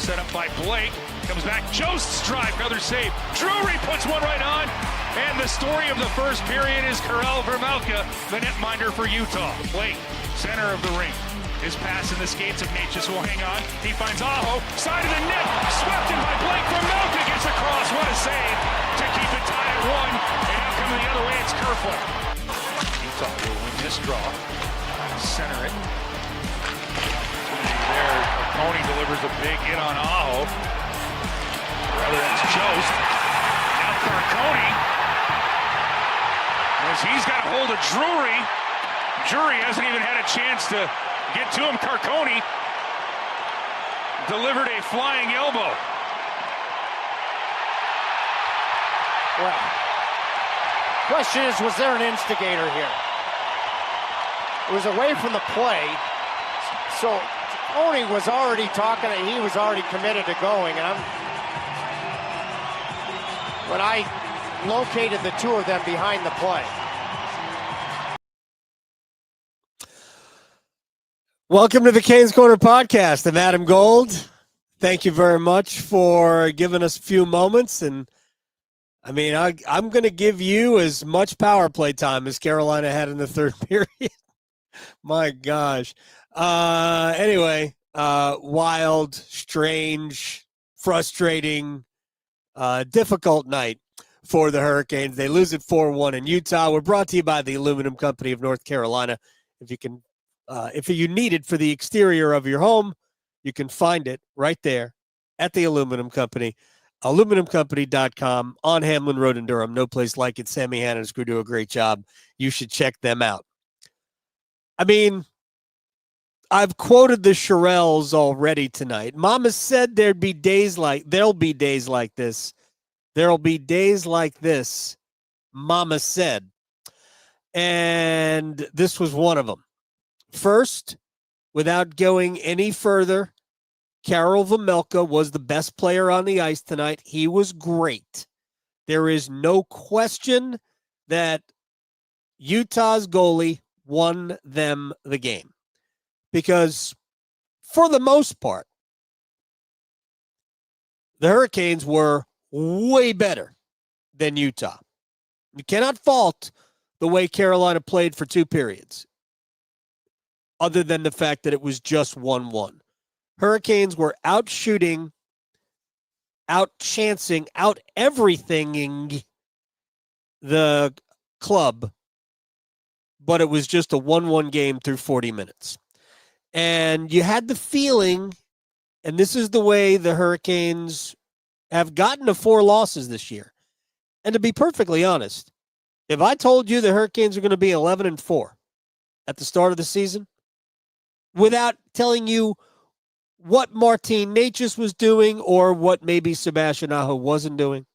set up by Blake. Comes back, Jost's drive, another save. Drury puts one right on. And the story of the first period is Karel Vejmelka, the netminder for Utah. Blake, center of the ring. His pass in the skates of Necas will hang on. He finds Aho, side of the net, swept in by Blake. Vejmelka gets across. What a save to keep it tied at 1. And now coming the other way, it's Kerfoot. Utah will win this draw. Center it. There, Coney delivers a big hit on Aho. Rather, that's Jost. Now Coney. As he's got a hold of Drury. Drury hasn't even had a chance to get to him. Carconi delivered a flying elbow. Well, question is, was there an instigator here? It was away from the play, so Coney was already talking, and he was already committed to going. And when I located the two of them behind the play. Welcome to the Canes Corner podcast. I'm Adam Gold. Thank you very much for giving us a few moments. And I mean, I'm going to give you as much power play time as Carolina had in the third period. My gosh. Anyway, wild, strange, frustrating, difficult night for the Hurricanes. They lose it 4-1 in Utah. We're brought to you by the Aluminum Company of North Carolina. If you need it for the exterior of your home, you can find it right there at the Aluminum Company. AluminumCompany.com on Hamlin Road in Durham. No place like it. Sammy Hannah's crew do a great job. You should check them out. I mean, I've quoted the Shirelles already tonight. Mama said there'll be days like this. There'll be days like this, Mama said. And this was one of them. First, without going any further, Karel Vejmelka was the best player on the ice tonight. He was great. There is no question that Utah's goalie won them the game. Because for the most part, the Hurricanes were way better than Utah. You cannot fault the way Carolina played for two periods, other than the fact that it was just 1-1. Hurricanes were out shooting, out chancing, out everythinging the club, but it was just a 1-1 game through 40 minutes. And you had the feeling, and this is the way the Hurricanes have gotten to 4 losses this year. And to be perfectly honest, if I told you the Hurricanes are going to be 11-4 at the start of the season, without telling you what Martin Necas was doing or what maybe Sebastian Aho wasn't doing,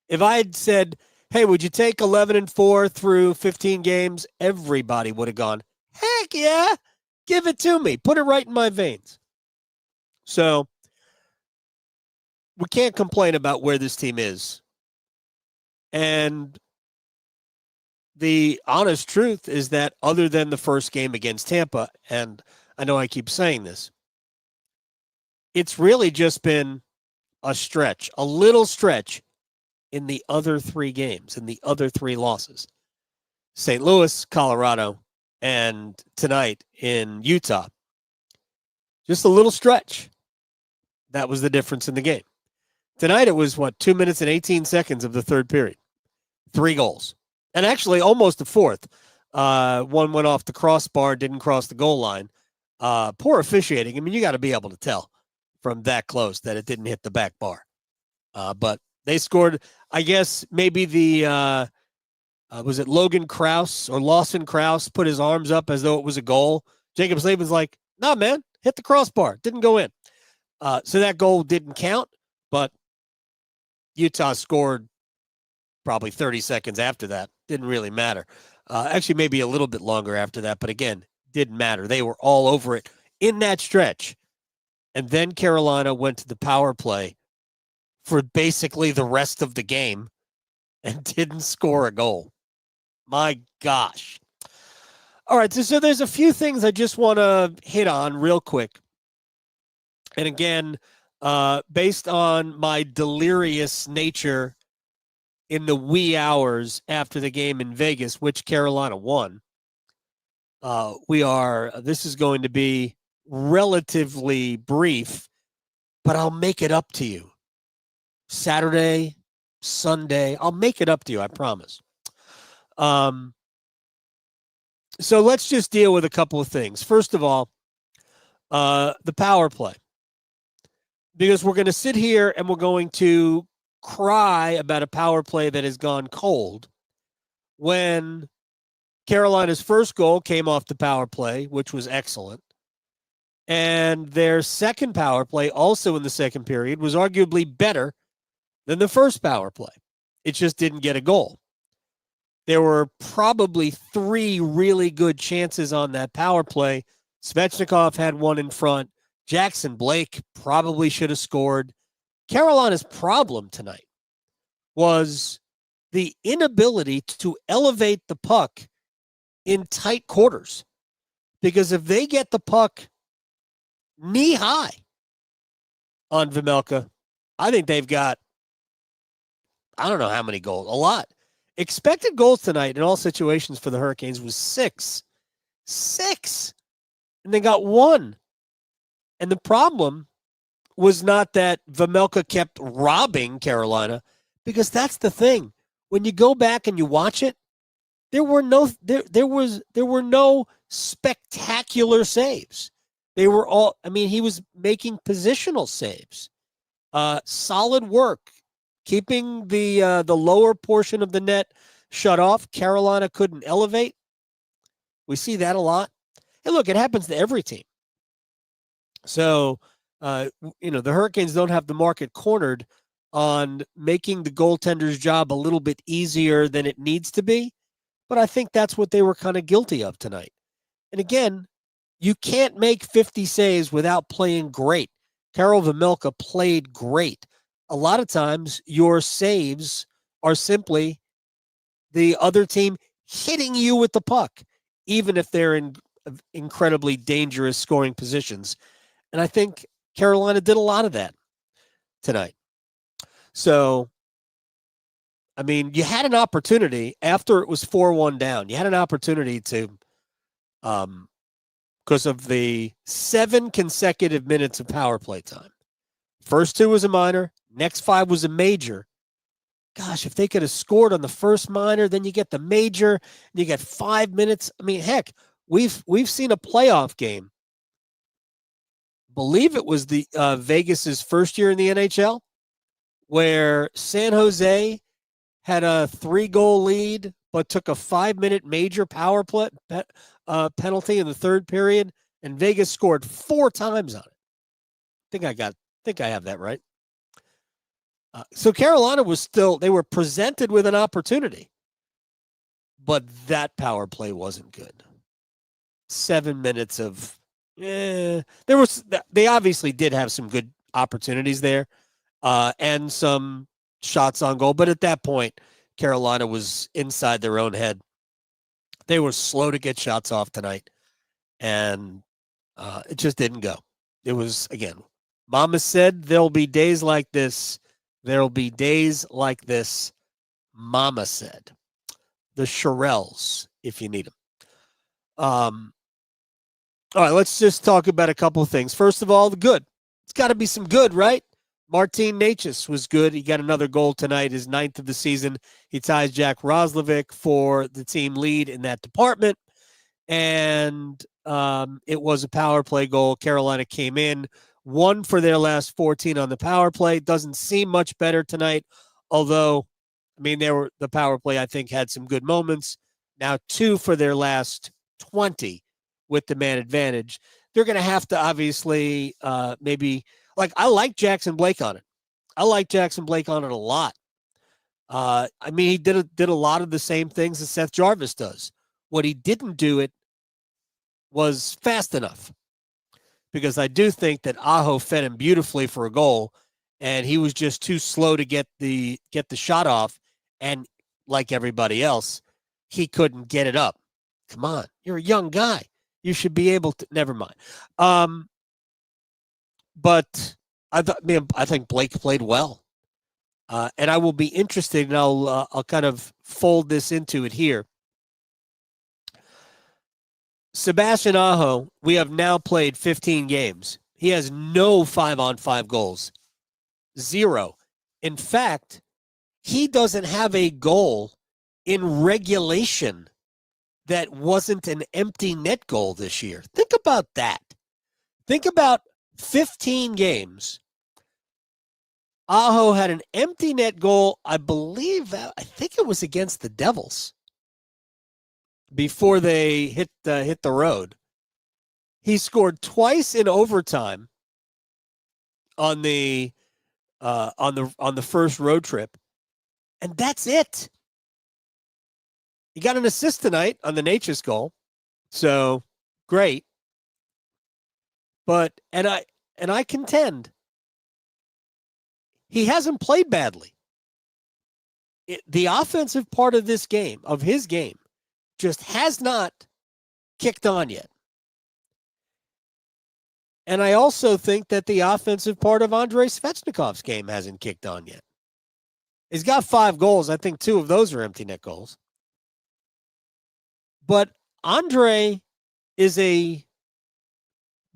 if I had said, hey, would you take 11-4 through 15 games? Everybody would have gone, heck yeah, give it to me. Put it right in my veins. So we can't complain about where this team is. And the honest truth is that other than the first game against Tampa, and I know I keep saying this, it's really just been a stretch, a little stretch in the other 3 games, in the other 3 losses. St. Louis, Colorado, and tonight in Utah. Just a little stretch. That was the difference in the game. Tonight it was, 2 minutes and 18 seconds of the third period. 3 goals. And actually almost a fourth. One went off the crossbar, didn't cross the goal line. Poor officiating. I mean, you got to be able to tell from that close that it didn't hit the back bar. But they scored, I guess, maybe the, was it Logan Krause or Lawson Krause put his arms up as though it was a goal. Jacob Slavin's like, nah, man, hit the crossbar. Didn't go in. So that goal didn't count, but Utah scored probably 30 seconds after that. Didn't really matter. Actually, maybe a little bit longer after that, but again, didn't matter. They were all over it in that stretch. And then Carolina went to the power play for basically the rest of the game and didn't score a goal. My gosh. All right, so there's a few things I just want to hit on real quick. And again, based on my delirious nature in the wee hours after the game in Vegas, which Carolina won, this is going to be relatively brief, but I'll make it up to you. Saturday, Sunday, I'll make it up to you, I promise. So let's just deal with a couple of things. First of all, the power play. Because we're going to sit here and we're going to cry about a power play that has gone cold when Carolina's first goal came off the power play, which was excellent. And their second power play, also in the second period, was arguably better than the first power play. It just didn't get a goal. There were probably 3 really good chances on that power play. Svechnikov had one in front. Jackson Blake probably should have scored. Carolina's problem tonight was the inability to elevate the puck in tight quarters. Because if they get the puck knee high on Vejmelka, I think they've got, I don't know how many goals, a lot. Expected goals tonight in all situations for the Hurricanes was 6. 6. And they got 1. And the problem was not that Vejmelka kept robbing Carolina, because that's the thing. When you go back and you watch it, there were no spectacular saves. They were all, he was making positional saves. Solid work, keeping the lower portion of the net shut off. Carolina couldn't elevate. We see that a lot. And look, it happens to every team. So, the Hurricanes don't have the market cornered on making the goaltender's job a little bit easier than it needs to be. But I think that's what they were kind of guilty of tonight. And again, you can't make 50 saves without playing great. Karel Vejmelka played great. A lot of times your saves are simply the other team hitting you with the puck, even if they're in incredibly dangerous scoring positions. And I think Carolina did a lot of that tonight. So, you had an opportunity after it was 4-1 down. You had an opportunity to, because of the 7 consecutive minutes of power play time. First 2 was a minor. Next 5 was a major. Gosh, if they could have scored on the first minor, then you get the major, and you get 5 minutes. Heck, we've seen a playoff game. Believe it was the Vegas's first year in the NHL, where San Jose had a 3-goal lead, but took a 5-minute major power play penalty in the third period, and Vegas scored 4 times on it. I think I have that right. So Carolina they were presented with an opportunity, but that power play wasn't good. 7 minutes of, they obviously did have some good opportunities there, and some shots on goal. But at that point, Carolina was inside their own head. They were slow to get shots off tonight, and it just didn't go. It was, again, Mama said there'll be days like this. There'll be days like this, Mama said. The Shirelles, if you need them. All right, let's just talk about a couple of things. First of all, the good. It's got to be some good, right? Martin Necas was good. He got another goal tonight, his 9th of the season. He ties Jack Roslovic for the team lead in that department. And it was a power play goal. Carolina came in, 1 for their last 14 on the power play. Doesn't seem much better tonight, although, the power play, I think, had some good moments. Now 2 for their last 20 with the man advantage. They're going to have to obviously maybe, I like Jackson Blake on it. I like Jackson Blake on it a lot. He did a lot of the same things that Seth Jarvis does. What he didn't do it was fast enough, because I do think that Aho fed him beautifully for a goal, and he was just too slow to get the shot off, and like everybody else, he couldn't get it up. Come on, you're a young guy. You should be able to. Never mind. But I think Blake played well. And I will be interested, and I'll kind of fold this into it here. Sebastian Aho, we have now played 15 games. He has no 5-on-5 goals. 0. In fact, he doesn't have a goal in regulation that wasn't an empty net goal this year. Think about that. Think about 15 games. Aho had an empty net goal, I think it was against the Devils before they hit the road. He scored twice in overtime on the first road trip, and that's it. He got an assist tonight on the Necas goal, so great. But and I contend he hasn't played badly. The offensive part of his game, just has not kicked on yet. And I also think that the offensive part of Andrei Svechnikov's game hasn't kicked on yet. He's got 5 goals. I think 2 of those are empty net goals. But Andrei is a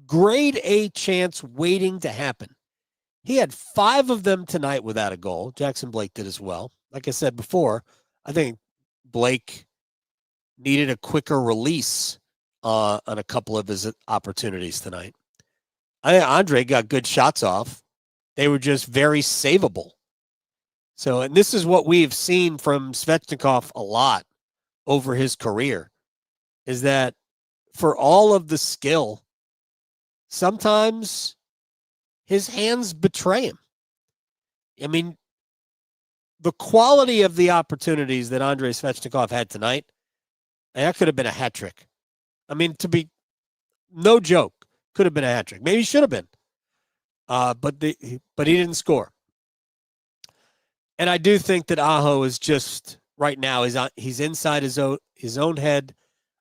grade A chance waiting to happen. He had 5 of them tonight without a goal. Jackson Blake did as well. Like I said before, I think Blake needed a quicker release on a couple of his opportunities tonight. I think Andre got good shots off. They were just very savable. So, and this is what we've seen from Svechnikov a lot over his career, is that for all of the skill, sometimes his hands betray him. I mean, the quality of the opportunities that Andrei Svechnikov had tonight, that could have been a hat trick. I mean, to be no joke, could have been a hat trick. Maybe should have been. But he didn't score. And I do think that Aho is just right now he's inside his own head.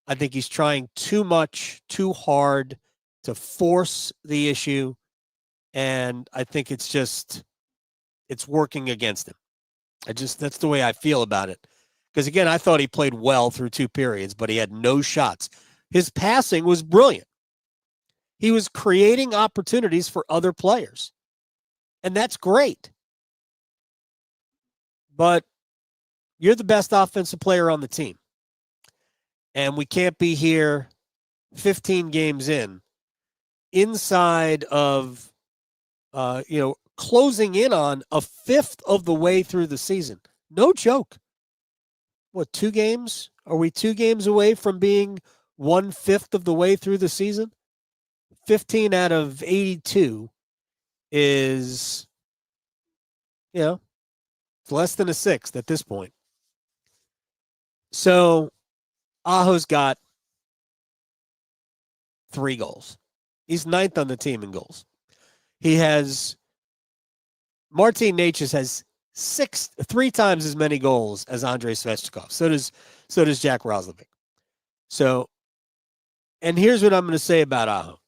I think he's trying too much, too hard to force the issue, and I think it's working against him. That's the way I feel about it. Because again, I thought he played well through 2 periods, but he had no shots. His passing was brilliant. He was creating opportunities for other players. And that's great. But you're the best offensive player on the team. And we can't be here 15 games inside of, closing in on a 5th of the way through the season. No joke. What, 2 games? Are we 2 games away from being 1/5 of the way through the season? 15 out of 82 is, it's less than a 1/6 at this point. So Aho's got 3 goals. He's 9th on the team in goals. Martin Necas has 3 times as many goals as Andrei Svechnikov. So does Jack Roslovic. So, and here's what I'm going to say about Aho.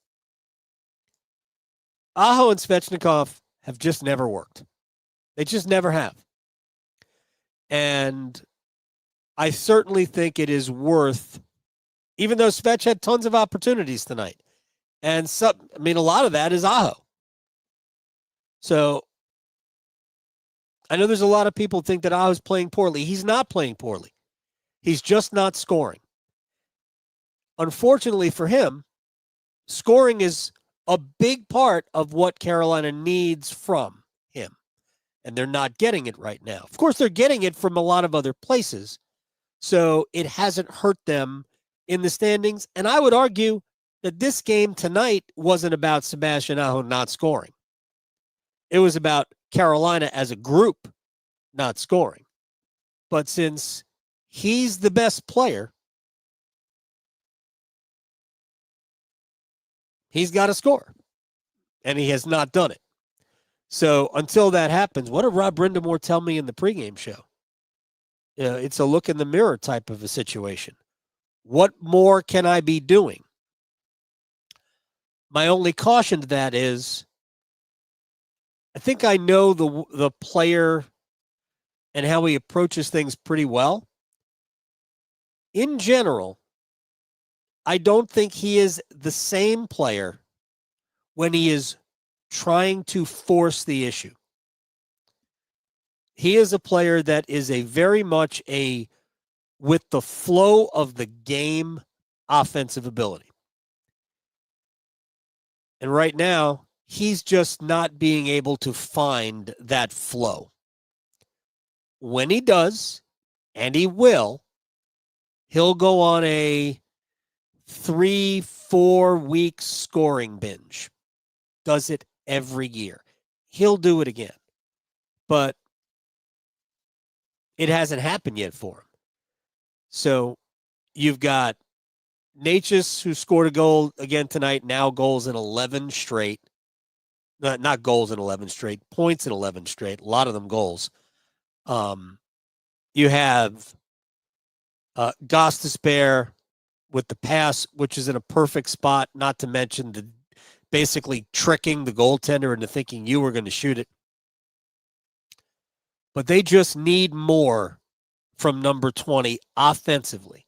Aho and Svechnikov have just never worked. They just never have. And I certainly think it is worth, even though Svech had tons of opportunities tonight, and a lot of that is Aho. So I know there's a lot of people think that Aho's playing poorly. He's not playing poorly. He's just not scoring. Unfortunately for him, scoring is a big part of what Carolina needs from him. And they're not getting it right now. Of course, they're getting it from a lot of other places. So it hasn't hurt them in the standings. And I would argue that this game tonight wasn't about Sebastian Aho not scoring. It was about Carolina as a group not scoring. But since he's the best player, he's got to score. And he has not done it. So until that happens, what did Rob Brindamore tell me in the pregame show? It's a look in the mirror type of a situation. What more can I be doing? My only caution to that is I think I know the player and how he approaches things pretty well. In general, I don't think he is the same player when he is trying to force the issue. He is a player that is a very much a with the flow of the game offensive ability. And right now, he's just not being able to find that flow. When he does, and he will, he'll go on a 3-4 week scoring binge. Does it every year. He'll do it again. But it hasn't happened yet for him. So you've got Necas, who scored a goal again tonight, now goals in 11 straight. Not goals in 11 straight, points in 11 straight. A lot of them goals. You have Gostisbehere with the pass, which is in a perfect spot, not to mention the basically tricking the goaltender into thinking you were going to shoot it. But they just need more from number 20 offensively.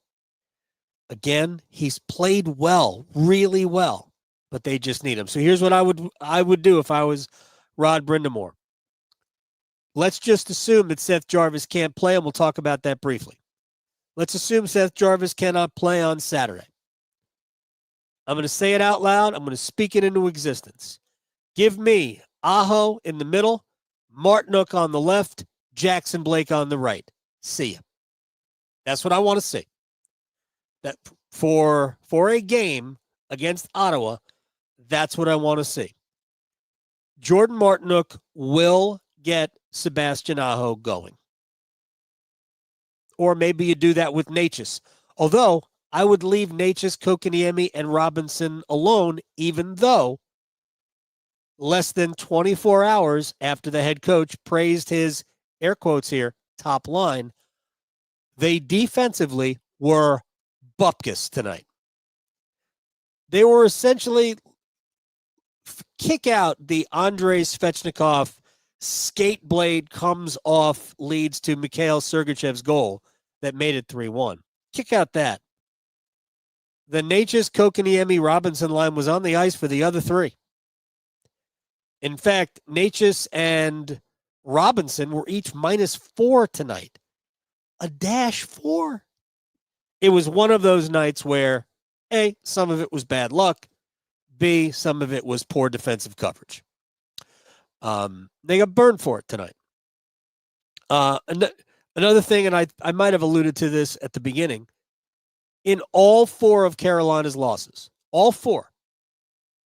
Again, he's played well, really well, but they just need him. So here's what I would do if I was Rod Brindamore. Let's just assume that Seth Jarvis can't play, and we'll talk about that briefly. Let's assume Seth Jarvis cannot play on Saturday. I'm going to say it out loud. I'm going to speak it into existence. Give me Aho in the middle, Martinook on the left, Jackson Blake on the right. See ya. That's what I want to see. That for a game against Ottawa, that's what I want to see. Jordan Martinook will get Sebastian Aho going. Or maybe you do that with Necas. Although I would leave Necas, Kotkaniemi, and Robinson alone, even though less than 24 hours after the head coach praised his, air quotes here, top line, they defensively were bupkis tonight. They were essentially kick out the Andrei Svechnikov skate blade comes off, leads to Mikhail Sergachev's goal that made it 3-1. Kick out that. The Necas, Kotkaniemi, Robinson line was on the ice for the other three. In fact, Necas and Robinson were each -4 tonight. A -4. It was one of those nights where, A, some of it was bad luck. B, some of it was poor defensive coverage. They got burned for it tonight. Another thing, and I might have alluded to this at the beginning, in all 4 of Carolina's losses, all 4,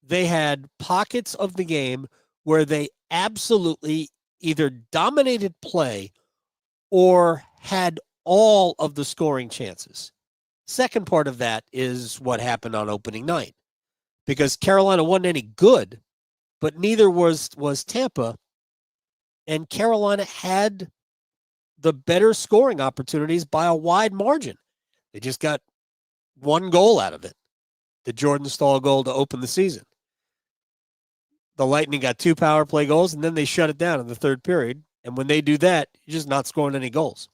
they had pockets of the game where they absolutely either dominated play or had all of the scoring chances. Second part of that is what happened on opening night, because Carolina wasn't any good, but neither was Tampa, and Carolina had the better scoring opportunities by a wide margin. They just got 1 goal out of it, the Jordan Staal goal to open the season. The Lightning got 2 power play goals, and then they shut it down in the third period. And when they do that, you're just not scoring any goals.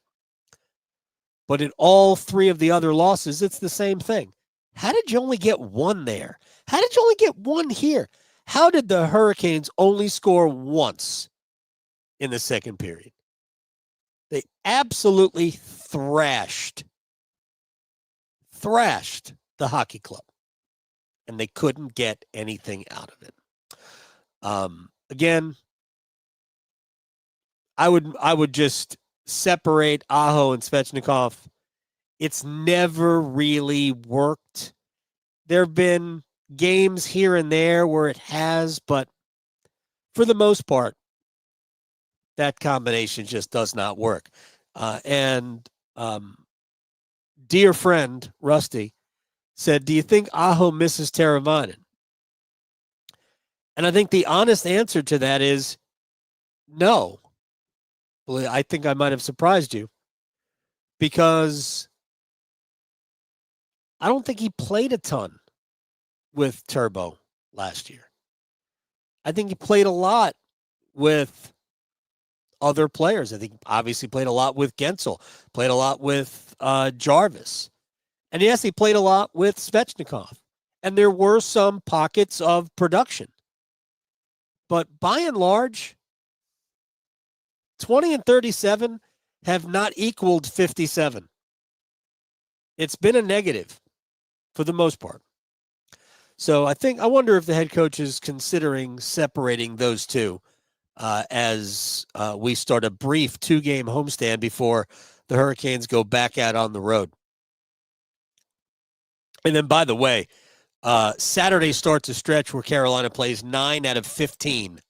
But in all 3 of the other losses, it's the same thing. How did you only get 1 there? How did you only get 1 here? How did the Hurricanes only score once in the second period? They absolutely thrashed the hockey club, and they couldn't get anything out of it. Again, I would just separate Aho and Svechnikov. It's never really worked. There have been games here and there where it has, but for the most part, that combination just does not work. Dear friend Rusty said, do you think Aho misses Teravainen? And I think the honest answer to that is no. Well, I think I might have surprised you, because I don't think he played a ton with Turbo last year. I think he played a lot with other players. I think obviously played a lot with Guentzel, played a lot with Jarvis. And yes, he played a lot with Svechnikov. And there were some pockets of production. But by and large, 20 and 37 have not equaled 57. It's been a negative for the most part. So I wonder if the head coach is considering separating those two as we start a brief 2-game homestand before the Hurricanes go back out on the road. And then, by the way, Saturday starts a stretch where Carolina plays 9 out of 15.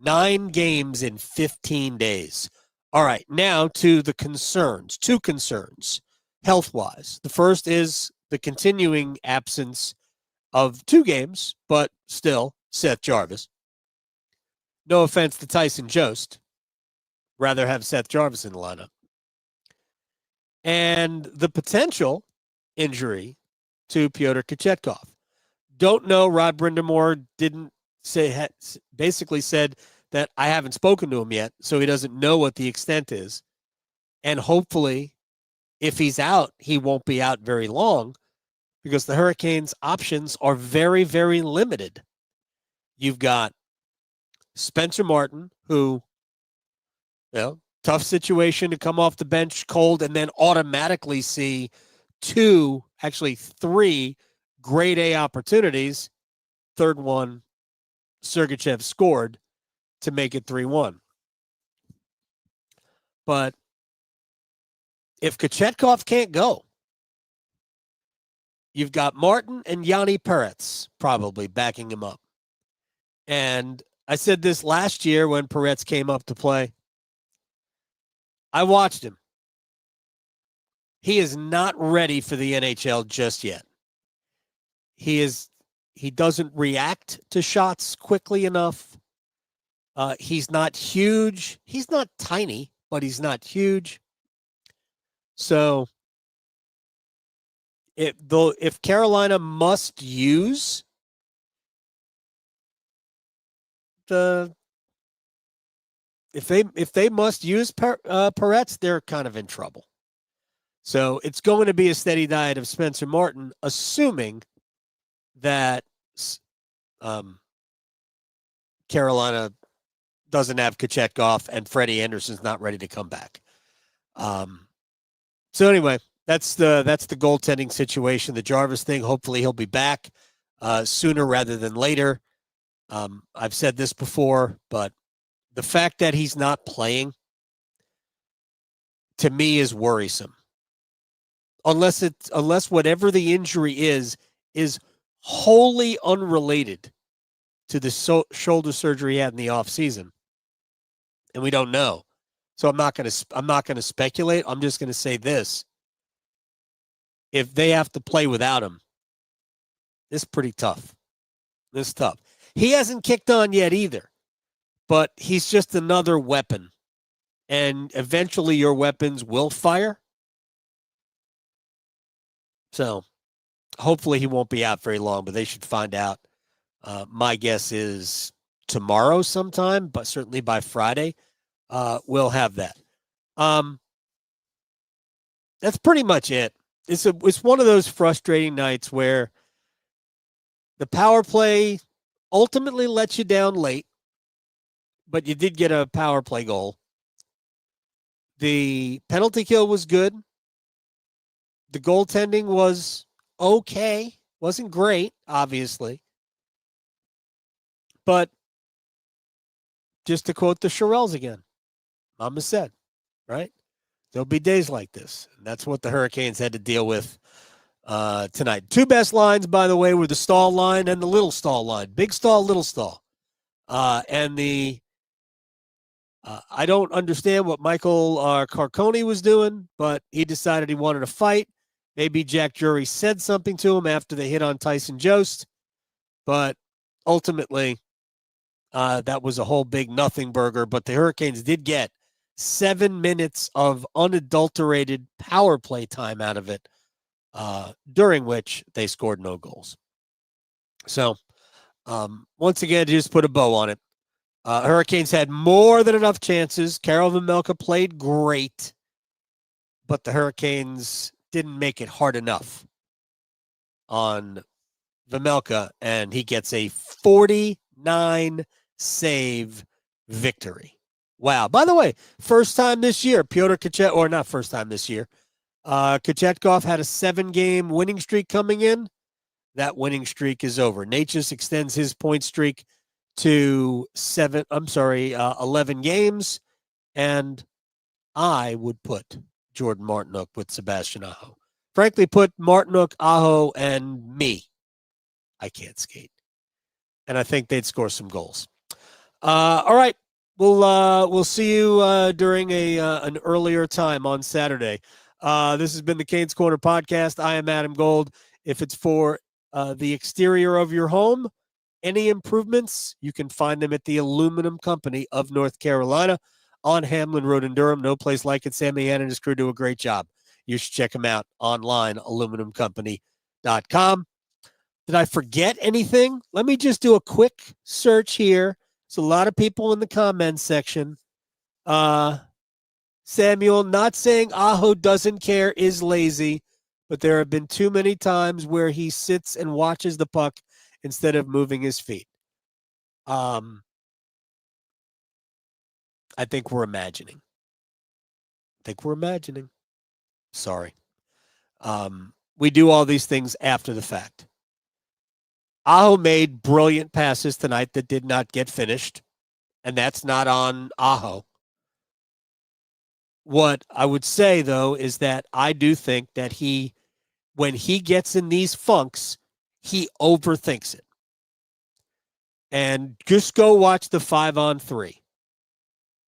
9 games in 15 days. All right, now to the concerns. 2 concerns, health-wise. The first is the continuing absence of 2 games, but still, Seth Jarvis. No offense to Tyson Jost. Rather have Seth Jarvis in the lineup. And the potential injury to Pyotr Kochetkov. Don't know. Rod Brindamore didn't say, basically said that I haven't spoken to him yet, so he doesn't know what the extent is. And hopefully, if he's out, he won't be out very long because the Hurricanes' options are very, very limited. You've got Spencer Martin, who, tough situation to come off the bench cold and then automatically see 2, actually 3 grade A opportunities. Third one, Sergachev scored to make it 3-1. But if Kochetkov can't go, you've got Martin and Yanni Peretz probably backing him up. And I said this last year when Peretz came up to play. I watched him. He is not ready for the NHL just yet. He doesn't react to shots quickly enough. He's not huge. He's not tiny, but he's not huge. So if Carolina must use if they must use Peretz, they're kind of in trouble. So it's going to be a steady diet of Spencer Martin, assuming that Carolina doesn't have Kochetkov and Freddie Anderson's not ready to come back. So anyway, that's the goaltending situation. The Jarvis thing, hopefully he'll be back sooner rather than later. I've said this before, but the fact that he's not playing, to me, is worrisome. Unless whatever the injury is wholly unrelated to the shoulder surgery he had in the offseason. And we don't know. So I'm not going to speculate. I'm just going to say this. If they have to play without him, it's pretty tough. This is tough. He hasn't kicked on yet either, but he's just another weapon. And eventually your weapons will fire. So hopefully he won't be out very long, but they should find out. My guess is tomorrow sometime, but certainly by Friday, we'll have that. That's pretty much it. It's one of those frustrating nights where the power play ultimately lets you down late, but you did get a power play goal. The penalty kill was good. The goaltending was okay. Wasn't great, obviously. But just to quote the Shirelles again, Mama said, right? There'll be days like this. And that's what the Hurricanes had to deal with tonight. 2 best lines, by the way, were the Staal line and the Little Staal line. Big Staal, Little Staal. I don't understand what Michael Carcone was doing, but he decided he wanted to fight. Maybe Jack Drury said something to him after they hit on Tyson Jost. But ultimately, that was a whole big nothing burger. But the Hurricanes did get 7 minutes of unadulterated power play time out of it, during which they scored no goals. So, once again, just put a bow on it. Hurricanes had more than enough chances. Karel Vejmelka played great, but the Hurricanes didn't make it hard enough on Vejmelka, and he gets a 49 save victory. Wow. By the way, first time this year, Pyotr Kochetkov, or not first time this year, Kochetkov had a 7-game winning streak coming in. That winning streak is over. Necas extends his point streak to 11 games, and I would put Jordan Martinook with Sebastian Aho. Frankly, put Martinook, Aho, and me. I can't skate. And I think they'd score some goals. All right. We'll see you during an earlier time on Saturday. This has been the Canes Corner podcast. I am Adam Gold. If it's for the exterior of your home, any improvements, you can find them at the Aluminum Company of North Carolina on Hamlin Road in Durham. No place like it. Sammy Ann and his crew do a great job. You should check them out online, aluminumcompany.com. Did I forget anything? Let me just do a quick search here. There's a lot of people in the comments section. Samuel, not saying Aho doesn't care, is lazy, but there have been too many times where he sits and watches the puck instead of moving his feet. I think we're imagining. Sorry. We do all these things after the fact. Aho made brilliant passes tonight that did not get finished, and that's not on Aho. What I would say, though, is that I do think that when he gets in these funks, he overthinks it. And just go watch the 5-on-3.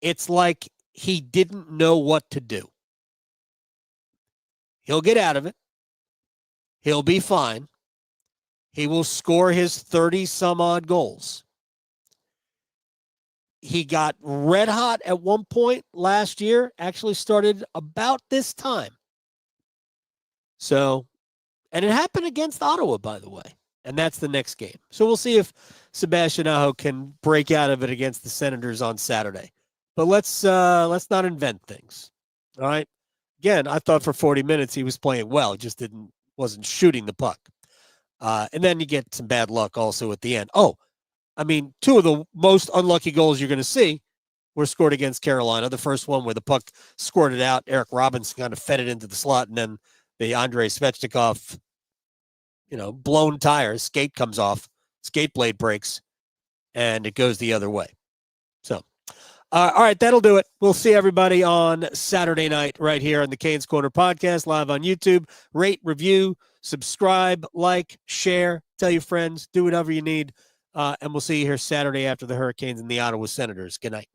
It's like he didn't know what to do. He'll get out of it. He'll be fine. He will score his 30-some-odd goals. He got red hot at one point last year, actually started about this time. So, and it happened against Ottawa, by the way, and that's the next game. So we'll see if Sebastian Aho can break out of it against the Senators on Saturday. But let's not invent things. All right. Again, I thought for 40 minutes he was playing well, just wasn't shooting the puck. And then you get some bad luck also at the end. Oh, I mean, two of the most unlucky goals you're going to see were scored against Carolina. The first one where the puck squirted out, Eric Robinson kind of fed it into the slot, and then the Andrei Svechnikov, blown tires, skate comes off, skate blade breaks, and it goes the other way. So, all right, that'll do it. We'll see everybody on Saturday night right here on the Canes Corner podcast, live on YouTube. Rate, review, subscribe, like, share, tell your friends, do whatever you need. And we'll see you here Saturday after the Hurricanes and the Ottawa Senators. Good night.